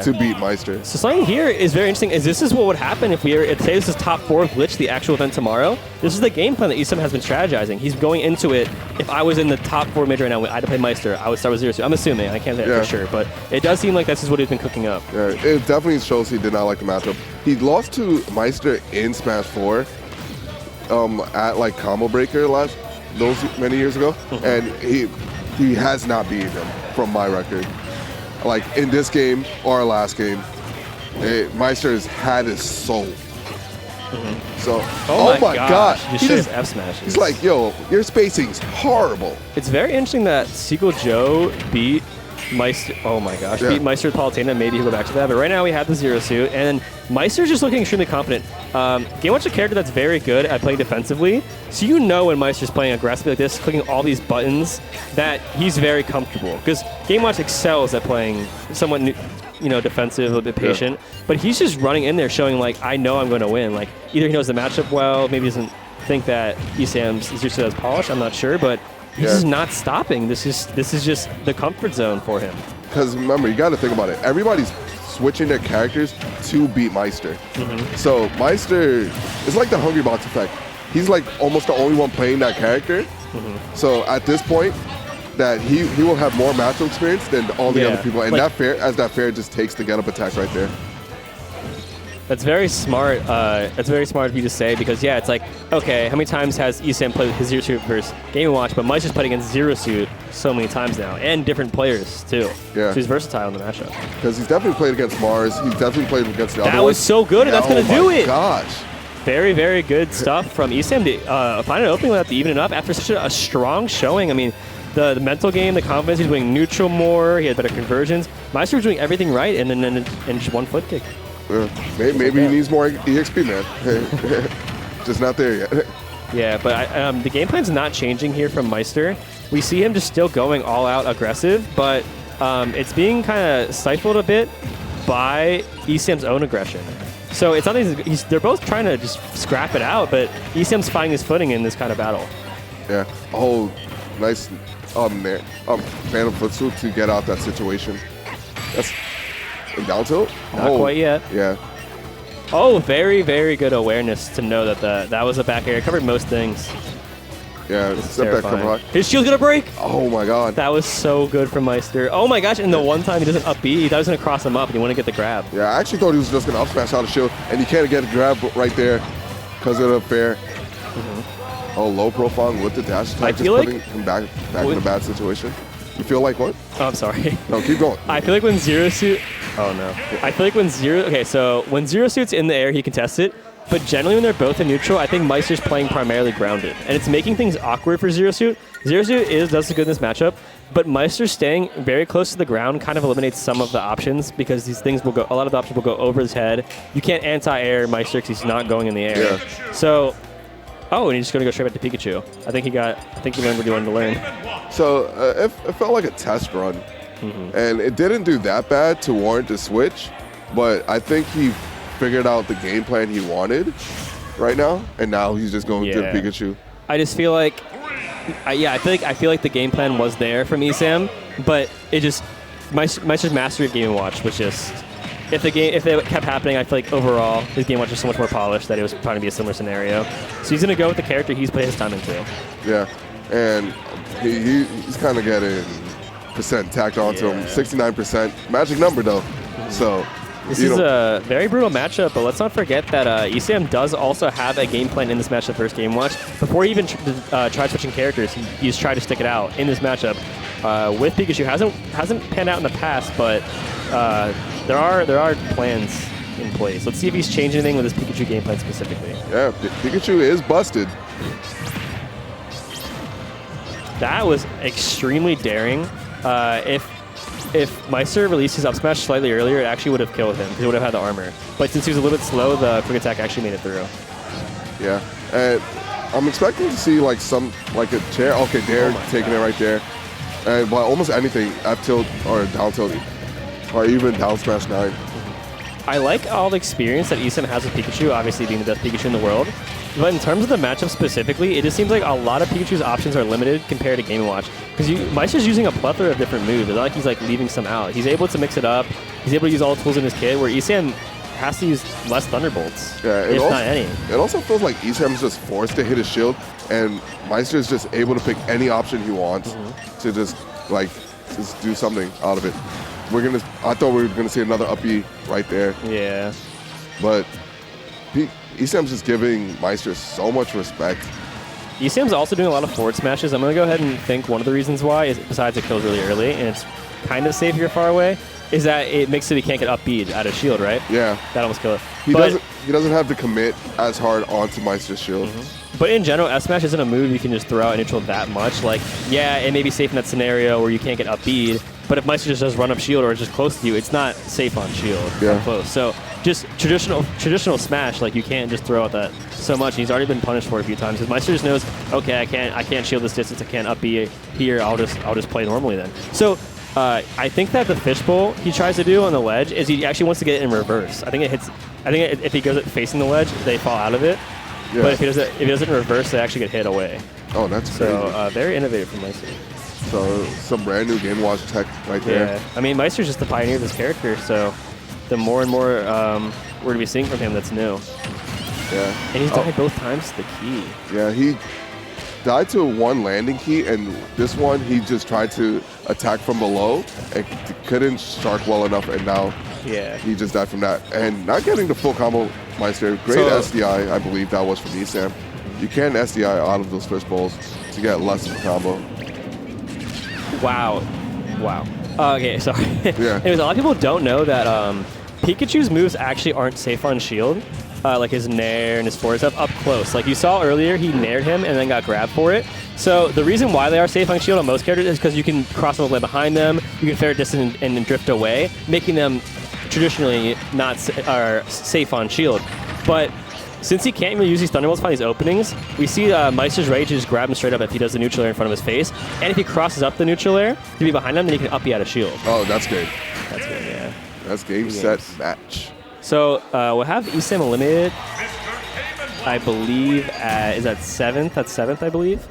to beat Maister. So something here is very interesting. This is what would happen if say this is top 4 glitch, the actual event tomorrow. This is the game plan that ESAM has been strategizing. He's going into it. If I was in the top 4 mid right now, I had to play Maister, I would start with 0-2. I'm assuming. I can't say that for sure, but it does seem like this is what he's been cooking up. Yeah, it definitely shows he did not like the matchup. He lost to Maister in Smash 4 at like Combo Breaker those many years ago, and he has not beaten him from my record. Like in this game or our last game, Maister has had his soul. So, oh my gosh. He just F smashes. He's like, yo, your spacing's horrible. It's very interesting that Seagull Joe beat Maister. Oh my gosh, beat Maister with Palutena. Maybe he'll go back to that. But right now we have the Zero Suit, and Maister's just looking extremely confident. Game Watch a character that's very good at playing defensively. So you know when Maister's playing aggressively like this, clicking all these buttons, that he's very comfortable. Because Game Watch excels at playing somewhat, defensive, a little bit patient. But he's just running in there, showing like, I know I'm going to win. Like either he knows the matchup well, maybe doesn't think that ESAM's Zero Suit has polish. I'm not sure, but he's just not stopping. This is just the comfort zone for him. Because remember, you got to think about it. Everybody's switching their characters to beat Maister. So Maister is like the Hungry Box effect. He's like almost the only one playing that character. So at this point, that he will have more matchup experience than all the other people. And like, that fair just takes the get-up attack right there. That's very smart. That's very smart of you to say because, it's like, okay, how many times has ESAM played with his Zero Suit versus Game & Watch, but Maister's played against Zero Suit so many times now, and different players, too. Yeah. So he's versatile in the matchup. Because he's definitely played against Mars. He's definitely played against the other ones. That was so good, and that's going to do it. Oh, my gosh. Very, very good stuff from ESAM to find an opening without to even it up after such a strong showing. I mean, the mental game, the confidence, he's doing neutral more, he had better conversions. Maister was doing everything right, and then just one foot kick. Maybe he needs more EXP, man. Just not there yet. Yeah, but the game plan's not changing here from Maister. We see him just still going all out aggressive, but it's being kind of stifled a bit by ESAM's own aggression. So it's not they're both trying to just scrap it out, but ESAM's finding his footing in this kind of battle. Yeah. Oh, nice Phantom Footstool to get out that situation. That's down tilt? Not quite yet. Yeah. Oh, very, very good awareness to know that that was a back air. Covered most things. Yeah, step back, come on. His shield's gonna break! Oh my god. That was so good from Maister. Oh my gosh, and the one time he doesn't up B, that was gonna cross him up and he wanted to get the grab. Yeah, I actually thought he was just gonna up smash out of shield, and he can't get a grab right there because of the fair. Oh, low profile with the dash attack, just putting him back in a bad situation. You feel like what? Oh, I'm sorry. No, keep going. I feel like when Zero Suit... Oh, no. I feel like when Zero... Okay, so when Zero Suit's in the air, he contests it. But generally when they're both in neutral, I think Maister's playing primarily grounded. And it's making things awkward for Zero Suit. Zero Suit does good in this matchup. But Maister staying very close to the ground kind of eliminates some of the options because these things will go... A lot of the options will go over his head. You can't anti-air Maister because he's not going in the air. Yeah. So... Oh, and he's just going to go straight back to Pikachu. I think he learned what he wanted to learn. So it felt like a test run. And it didn't do that bad to warrant the switch, but I think he figured out the game plan he wanted right now, and now he's just going to the Pikachu. I just feel like, I feel like the game plan was there from ESAM, but it just, Maister's mastery of Game & Watch was just... If it kept happening, I feel like overall his game was just so much more polished that it was trying to be a similar scenario. So he's going to go with the character he's played his time into. Yeah, and he's kind of getting percent tacked onto him. 69%, magic number though. So this is a very brutal matchup, but let's not forget that ESAM does also have a game plan in this matchup versus Game Watch. Before he even tried switching characters, he's tried to stick it out in this matchup with Pikachu. Hasn't panned out in the past, but. There are plans in place. Let's see if he's changed anything with his Pikachu game plan specifically. Yeah, Pikachu is busted. That was extremely daring. If Maister released his up smash slightly earlier, it actually would have killed him because he would have had the armor. But since he was a little bit slow, the quick attack actually made it through. Yeah, and I'm expecting to see like a chair. Okay, Dare taking it right there, and by almost anything, up tilt or down tilt. Or even down smash 9. I like all the experience that ESAM has with Pikachu, obviously being the best Pikachu in the world. But in terms of the matchup specifically, it just seems like a lot of Pikachu's options are limited compared to Game & Watch. Because Maister's using a plethora of different moves. It's not like he's like leaving some out. He's able to mix it up. he's able to use all the tools in his kit, where ESAM has to use less Thunderbolts, if not any. It also feels like ESAM is just forced to hit his shield, and Maister is just able to pick any option he wants to just do something out of it. I thought we were gonna see another up B right there. Yeah. But ESAM's just giving Maister so much respect. ESAM's also doing a lot of forward smashes. I'm gonna go ahead and think one of the reasons why is, besides it kills really early, and it's kind of safe if you're far away, is that it makes it he can't get up B'd out of shield, right? Yeah. That almost kill it. He doesn't have to commit as hard onto Maister's shield. But in general, S-Smash isn't a move you can just throw out neutral that much. Like, yeah, it may be safe in that scenario where you can't get up B'd, but if Maister just does run up shield or is just close to you, it's not safe on shield. Yeah. Close. So just traditional Smash, like you can't just throw out that so much. He's already been punished for it a few times. Because Maister just knows, okay, I can't shield this distance. I can't up B here. I'll just play normally then. So I think that the fishbowl he tries to do on the ledge is he actually wants to get it in reverse. I think if he goes it facing the ledge, they fall out of it. Yeah. But if he does it in reverse, they actually get hit away. Oh, that's crazy. So very innovative from Maister. So some brand new Game Watch tech right there. Yeah, I mean Maister's just the pioneer of this character, so the more and more we're gonna be seeing from him that's new. Yeah. And he's died both times to the key. Yeah, he died to one landing key, and this one he just tried to attack from below and couldn't shark well enough, and now he just died from that. And not getting the full combo, Maister. Great SDI, I believe that was from ESAM. You can SDI out of those fish bowls to get less of a combo. Wow. Okay, sorry. Yeah. Anyways, a lot of people don't know that Pikachu's moves actually aren't safe on shield. Like his nair and his forward stuff up close. Like you saw earlier, he naired him and then got grabbed for it. So the reason why they are safe on shield on most characters is because you can cross the way behind them, you can fair distance and drift away, making them traditionally not safe on shield. But since he can't even use these Thunderbolts to find these openings, we see Maister's ready to just grab him straight up if he does the neutral air in front of his face. And if he crosses up the neutral air to be behind him, then he can up B out of shield. Oh, that's good. That's good, yeah. That's game, set, match. So we'll have ESAM eliminated, I believe, is that 7th? That's 7th, I believe.